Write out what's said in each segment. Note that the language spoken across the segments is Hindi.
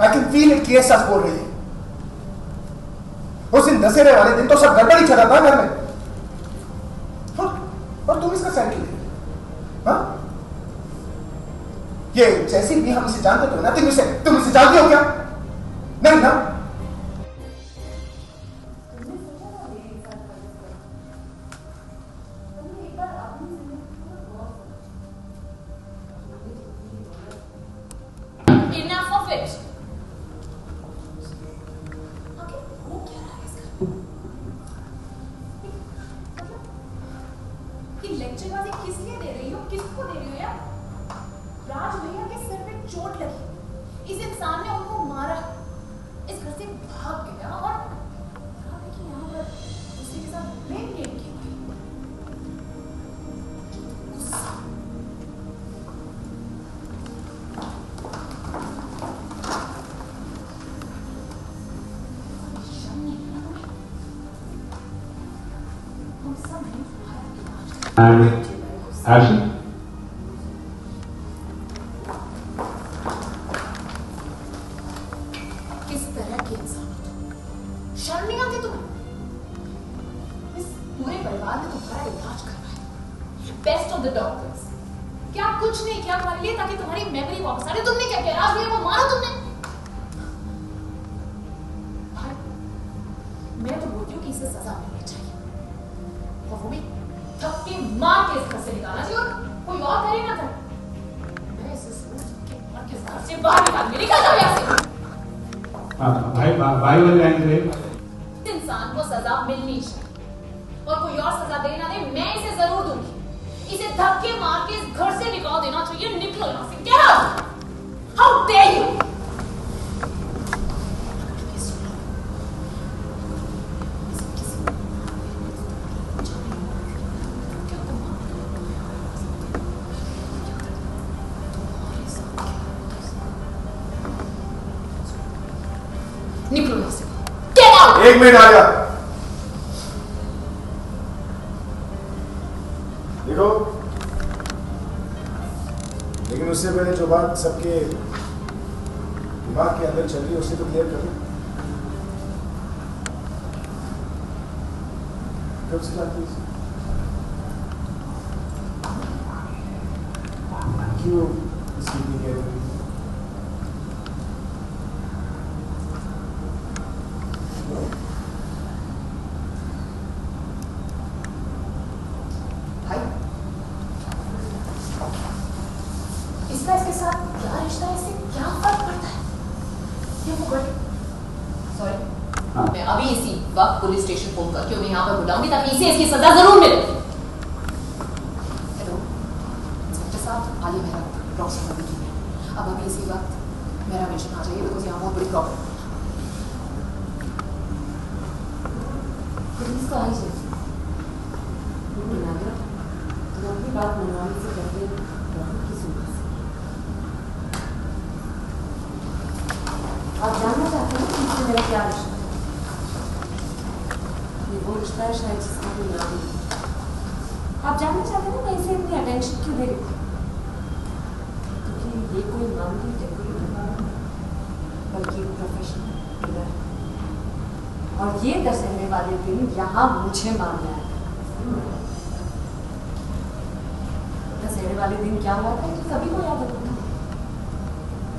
I can feel it कि ये सच बोल रही है। उस दिन दशहरे वाले दिन तो सब गड़बड़ी चला था घर में, और तुम इसका साइड क्यों ले? हाँ? ये जैसी भी हम इसे जानते तो ना, तुम इसे जानती हो क्या? नहीं ना? And action. किस तरह के इंसान हो तुम? शर्म नहीं आती तुम्हें? इस पूरे परिवार ने तुम्हारा इलाज करवाया, बेस्ट ऑफ द डॉक्टर्स। क्या कुछ नहीं किया तुम्हारे लिए ताकि तुम्हारी मेमोरी वापस आ रही? तुमने क्या किया? इलाज दिया, वो मारा तुमने। भाई, मैं तो बोलती हूँ कि इसे सजा मिलनी चाहिए, और वो भी थप्पी मार के इस घर से निकालना चाहिए, और कोई और करे ना करे। मैं इसे सोच के मार के घर से बाहर निकाल जाओ यहाँ से। भाई वाले लाइन से इंसान को सजा मिलनी चाहिए, और कोई और सजा देना दे, मैं इसे जरूर दूंगी। इसे धक्के मार के इस घर से निकाल देना चाहिए। निकलो यहाँ से। Get out! How dare you! निकलो यहाँ से। Get out! एक मिनट आ जा। देखो, लेकिन उससे पहले जो बात सबके दिमाग के अंदर चल रही है उसे तो क्लियर कर लो। कब से जाती है? क्यों स्लीपिंग कह रही? इसका इसके साथ क्या रिश्ता है? इससे क्या फर्क पड़ता है? ये वो सॉरी, मैं अभी इसी वक्त पुलिस स्टेशन फोन करके उन्हें यहाँ पर बुलाऊंगी ताकि इसे इसकी सजा जरूर मिले। हेलो इंस्पेक्टर साहब, आलिया मेरा क्रॉस करने की है। अब अभी इसी वक्त मेरा मिशन आ जाइए, बिकॉज यहाँ बहुत बड़ी प्रॉब्लम। पुलिस को आई चाहिए। तुम अपनी बात मनवाने से पहले की सुनते। आप जानना चाहते हैं कि इससे मेरा क्या रिश्ता है? ये वो रिश्ता है शायद जिसका कोई नाम नहीं। आप जानना चाहते हैं मैं इसे इतनी अटेंशन क्यों दे रही थी? क्योंकि ये कोई मामूली डेकोरेटर नहीं, बल्कि एक प्रोफेशनल किलर है, और ये दशहरे वाले दिन यहाँ मुझे मारना है। दशहरे वाले दिन क्या हुआ था तो सभी को याद होगा।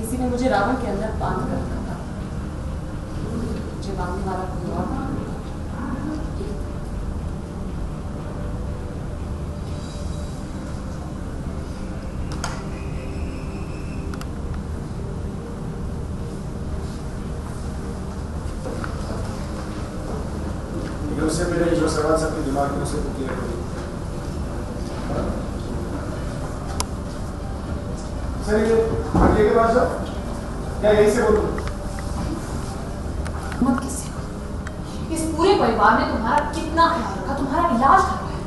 किसी ने मुझे रावण के अंदर बांध कर रखा था, मुझे बांधने वाला कोई और था। उससे पहले जो सवाल सबके दिमाग में उसे क्लियर करिए। सर ये आगे के बाद क्या यही से बोलूं? मत किसी को। इस पूरे परिवार ने तुम्हारा कितना ख्याल रखा, तुम्हारा इलाज करवाया,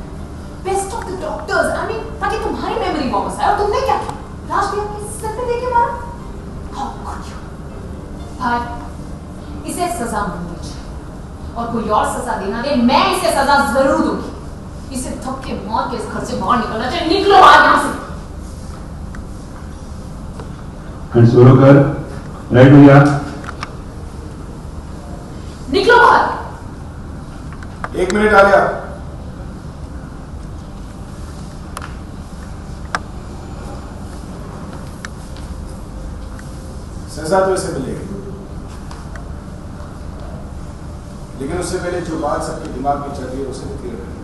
best of the doctors, I mean ताकि तुम्हारी मेमोरी वापस आए, और तुमने क्या किया? इलाज भी आपके सर पे देके मारा। How could you? भाई, इसे सजा मिलनी चाहिए, और कोई और सजा देना दे, मैं इसे सजा जरूर दूंगी। इसे धक्के मार के इस घर से बाहर निकलना चाहिए। निकलो आज यहाँ से। And Surokar, राइट भैया। निकलो बाहर। 1 मिनट आ गया। सजा तो इसे मिलेगी, लेकिन उससे पहले जो बात सबके दिमाग में चल रही है उसे क्लियर करें।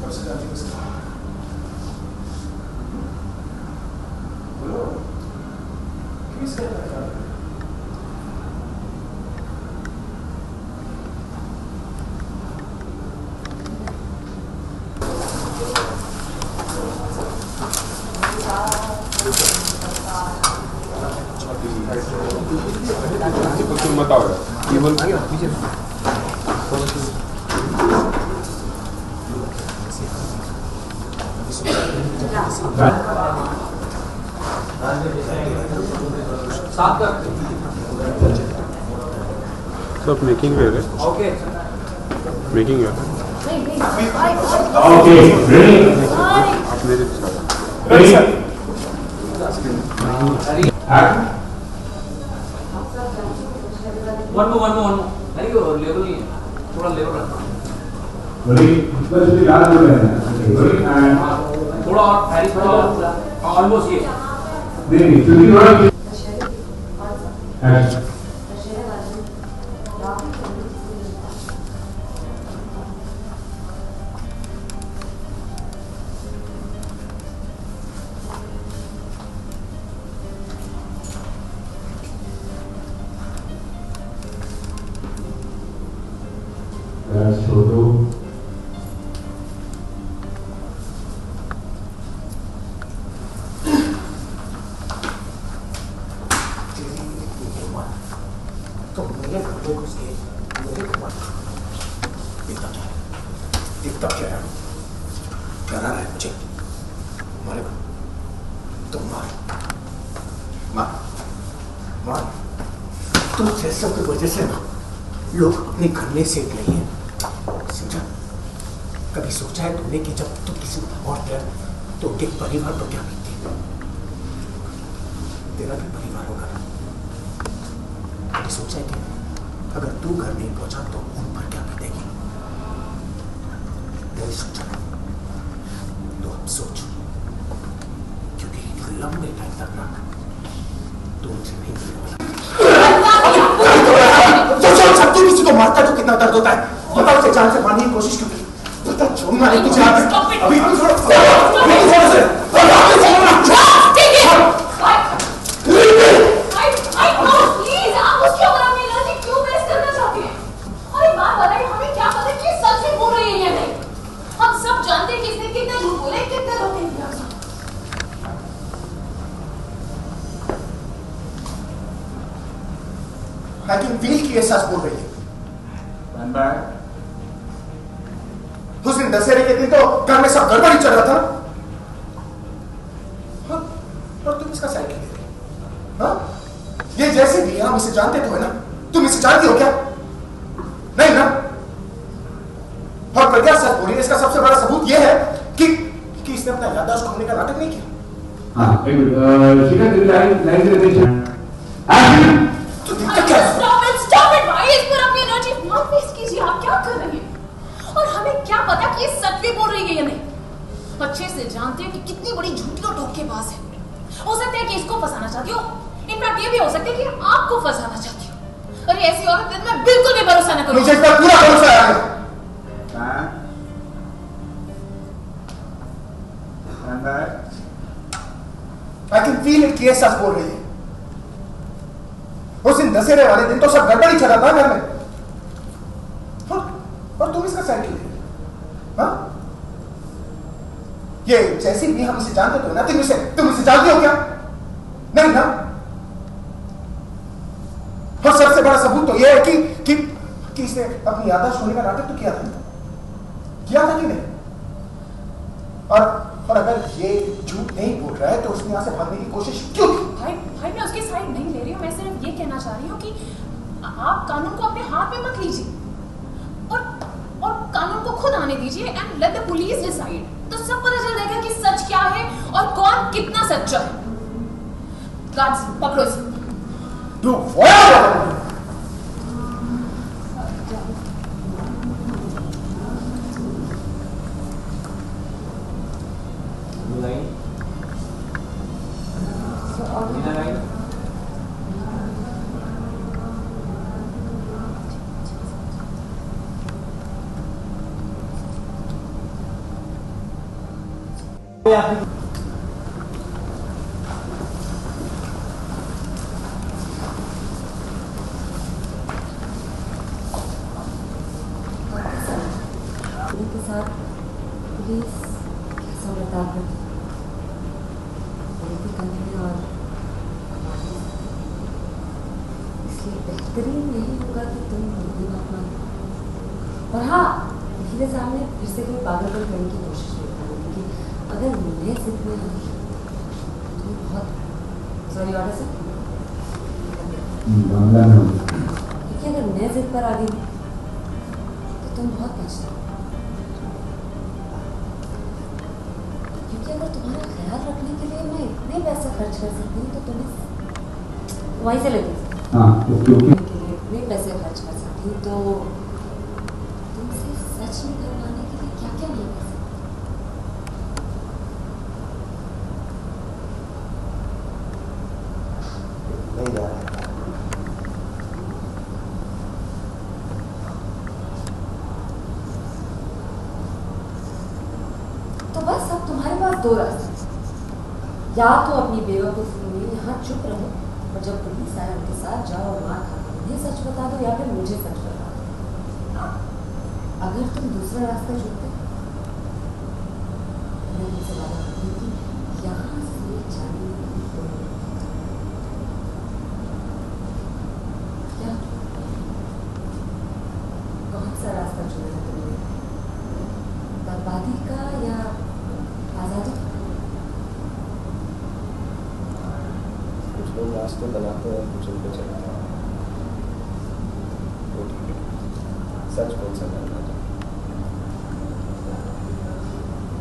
कब से जाती किसका? बोलो, किस कहता है? तुम बताओ ये बोल सब मेकिंग है ओके मेकिंग है ओके रेडी आप मेरे रेडी एक्ट वन more. नहीं वो लेवल नहीं है, थोड़ा लेवल रखना। रेडी बस ये लास्ट हो रहा है रेडी एंड थोड़ा और हैरी थोड़ा ऑलमोस्ट ये नहीं क्योंकि थोड़ा एक्शन छोड़ो तो मेरे घरों को से मेरे को दिखता क्या है? डरा रहा है मुझे। मारे तुम मार तुम जैसों की वजह से ना लोग अपने घर में सेफ नहीं है, समझा? कभी सोचा है तुमने कि जब तुम किसी को मौत दे तो उनके परिवार पर क्या बीतती है? तेरा भी परिवार होगा ना? कभी सोचा है कि अगर तू घर नहीं पहुंचा तो उन पर क्या बीतेगी? नहीं सोचा तो अब सोच, क्योंकि लंबे टाइम तक ना तू उनसे नहीं मिलने वाला। जब तू किसी को मारता है तो कितना दर्द होता है, पता उसे जान से मारने की कोशिश क्यों की? पता छोड़ना नहीं तुझे अभी तुम I can feel कि ये सच बोल रही है। उस दिन दशहरे के दिन तो घर में सब गड़बड़ी चल रहा था, हाँ? और तुम इसका साइड क्यों लेते? हाँ? ये जैसे भी हम इसे जानते तो है ना? तुम इसे जानती हो क्या? नहीं ना? और प्रज्ञा सच बोली, इसका सबसे बड़ा सबूत ये है कि इसने अपना याददाश्त खोने का नाटक नहीं किया। हाँ एक मिनट शिखा तेरी लाइन से एक्शन Stop it भाई, इस पर अपनी एनर्जी मत वेस्ट कीजिए। आप क्या कर रहे हैं? और हमें क्या पता कि ये सच भी बोल रही है या नहीं? अच्छे से जानते हो कि कितनी बड़ी झूठी और धोखेबाज है। हो सकता है कि इसको फंसाना चाहती हो, इनफैक्ट ये भी हो सकता है कि आपको फंसाना चाहती हो। और ऐसी औरत पे मैं बिल्कुल भी भरोसा न करूं। मुझे इस पर पूरा भरोसा है। I can feel it कि ये सच बोल रही है। उस दिन दशहरे वाले दिन तो सब गड़बड़ी चला था घर में, और तुम इसका साइड क्यों ले? हाँ? ये जैसी भी हम इसे जानते तो ना, तुम इसे जानती हो क्या? नहीं ना? और सबसे बड़ा सबूत तो ये है कि इसने अपनी याददाश्त खोने का नाटक तो किया था कि नहीं? और अगर ये झूठ नहीं बोल रहा है तो उसने यहाँ से भागने की कोशिश क्यों की? भाई मैं उसकी साइड नहीं ले रही हूँ। मैं सिर्फ ये कहना चाह रही हूँ कि आप कानून को अपने हाथ में मत लीजिए और कानून को खुद खुद आने दीजिए and let the police decide. तो सब पता चल जाएगा कि सच क्या है और कौन कितना सच्चा है। गार्ड्स पकड़ो इसे। Do whatever. के साथ पुलिस कैसा बर्ताव करती और इसलिए बेहतरीन यही होगा कि तुम मेरी बात मानो। और हाँ, मेरे सामने फिर से कोई पागलपन करने की कोशिश नहीं करनी, क्योंकि अगर मैं जिद में आई तो बहुत सॉरी ऑर्डर से क्योंकि अगर मैं जिद पर आ गई तो तुम बहुत पछताओ। क्योंकि अगर तुम्हारा ख्याल रखने के लिए मैं इतने पैसे खर्च कर सकती हूँ तो तुम्हें वहीं से लेती इतने पैसे खर्च कर सकती हूँ तो तुमसे सच निकलवाने के लिए क्या क्या नहीं कर सकती। नहीं जा रहा। तो बस अब तुम्हारे पास दो रास्ते, या तो अपनी बेवकूफ़ी में यहाँ चुप रहो और जब पुलिस आए उनके साथ जाओ और मार खा उन्हें सच बता दो, या फिर मुझे सच बता दो। अगर तुम दूसरा रास्ता चुनते तो मैं तुमसे वादा करती हूँ कि यहाँ से जाने क्या कौन सा रास्ता चुना तुमने, बर्बादी का या आज़ादी का? कुछ लोग रास्ते बनाते हैं, कुछ उनके चलते हैं। तो ठीक है, सच कौन सा करना चाहिए?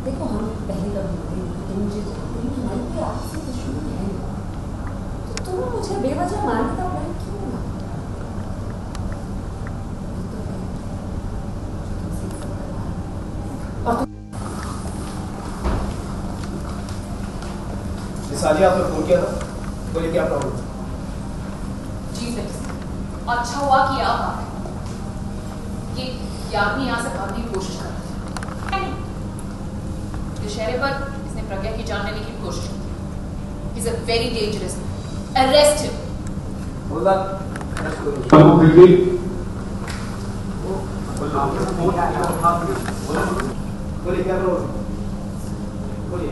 देखो हम पहले कभी मिले नहीं, तुम मुझे हमारी कोई आपसी दुश्मनी है नहीं, तो तुम मुझे बेवजह मारने का प्लान क्यों बना? साजिया आपने फोन किया था, बोले क्या प्रॉब्लम? जी सर, अच्छा हुआ कि आप आ गए। ये आदमी यहाँ से भागने की कोशिश कर रहा था। दशहरे पर इसने प्रज्ञा की जान लेने की कोशिश की। He's a very dangerous man. Arrest him. बोले क्या प्रॉब्लम? बोलिए।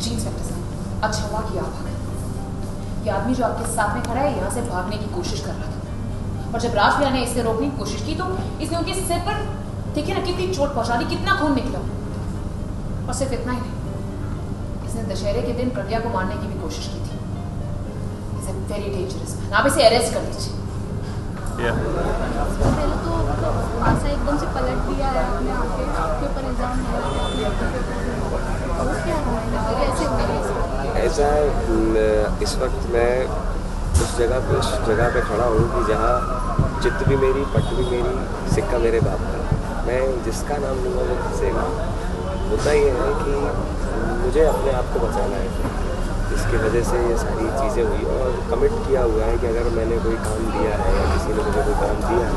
जी इंस्पेक्टर साहब, अच्छा हुआ कि आप आ गए। ये आदमी जो आपके साथ में खड़ा है यहाँ से भागने की कोशिश कर रहा था, और जब राज भैया ने इसे रोकने की कोशिश की तो इसने उनके सिर पर देखिए ना कितनी चोट पहुंचा दी, कितना खून निकला। और सिर्फ इतना ही नहीं, इसने दशहरे के दिन प्रज्ञा को मारने की भी कोशिश की थी। Is a very dangerous man. आप इसे अरेस्ट कर लीजिए। पहले तो आशा एकदम से पलट दिया है, आपने आके आपके ऊपर इल्जाम लगाया ऐसा है, इस वक्त मैं उस जगह पे खड़ा हूँ कि जहाँ चित्त भी मेरी, पट भी मेरी, सिक्का मेरे बाप का। मैं जिसका नाम लूँगा वो फंसेगा। मुद्दा ये है कि मुझे अपने आप को बचाना है, जिसकी वजह से ये सारी चीज़ें हुई। और कमिट किया हुआ है कि अगर मैंने कोई काम दिया है या किसी ने मुझे कोई काम दिया है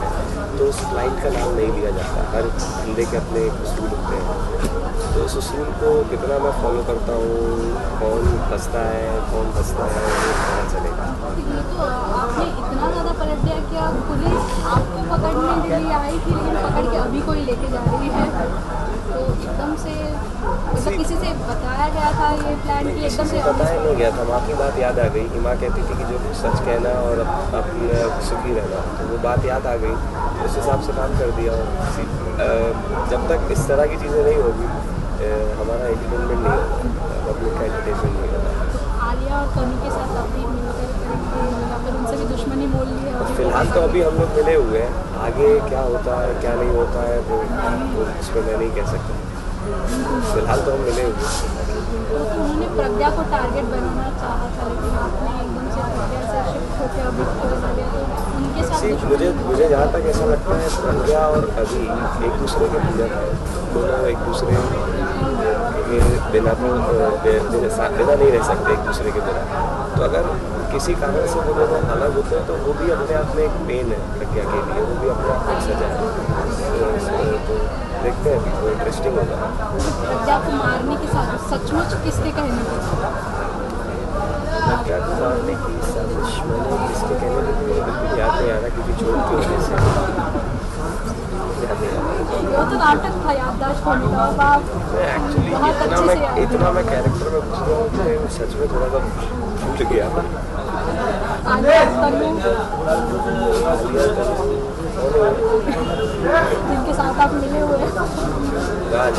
तो उस क्लाइंट का नाम नहीं लिया जाता। हर बंदे के अपने एक उसूल होते हैं, तो उस उसूल को कितना मैं फॉलो करता हूँ, कौन फंसता है कौन फंसता है, वो पता चलेगा। ये तो आपने इतना ज़्यादा पलट दिया कि अब पुलिस आपको पकड़ने के लिए आई थी, लेकिन पकड़ के अभी कोई लेके जा रही है। तो एकदम से मतलब किसी से बताया गया था ये प्लान कि एकदम से बताया नहीं गया था। माँ की बात याद आ गई कि माँ कहती थी कि जो सच कहना और अपने सुखी रहना, तो वो बात याद आ गई, उस हिसाब से काम कर दिया। और जब तक इस तरह की चीज़ें नहीं होगी हमारा एंटरटेनमेंट नहीं होगा, पब्लिक का एंटरटेनमेंट नहीं होगा। आलिया और कनी के साथ अभी मिलकर या फिर उनसे भी दुश्मनी मोल ली है फिलहाल तो अभी हम लोग मिले हुए हैं, आगे क्या होता है क्या नहीं होता है वो इस पर मैं नहीं कह सकता। फिलहाल तो हम मिले हुए हैं। तो उन्होंने प्रज्ञा को टारगेट बनाना चाहा था, लेकिन आपने एकदम से प्रज्ञा से शिफ्ट होकर अभी को बना लिया, तो उनके साथ मुझे जहाँ तक ऐसा लगता है प्रज्ञा और अभी एक दूसरे के पूरक है, दोनों एक दूसरे के बिना तो बिना नहीं रह सकते एक दूसरे के बिना। तो अगर किसी कारण से वो दोनों अलग होते हैं तो वो भी अपने आप में एक पेन है प्रज्ञा के लिए, वो भी अपने आप में एक सजा है। तो देखते हैं अभी, वो इंटरेस्टिंग होगा। प्रज्ञा को मारने के साथ सचमुच किसके कहने पर? प्रज्ञा को मारने की साजिश मैंने किसके कहने पर मुझे बिल्कुल याद नहीं आ रहा, क्योंकि छोड़ की वजह से याद नहीं आ रहा। वो तो नाटक था याददाश्त होने का, अब आप एक्चुअली इतना मैं कैरेक्टर में घुस गया हूँ कि सच में थोड़ा सा भूल गया। जिनके साथ आप मिले हुए हैं आज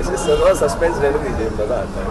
इसके सस्पेंस रहने दीजिए, मज़ा आता है।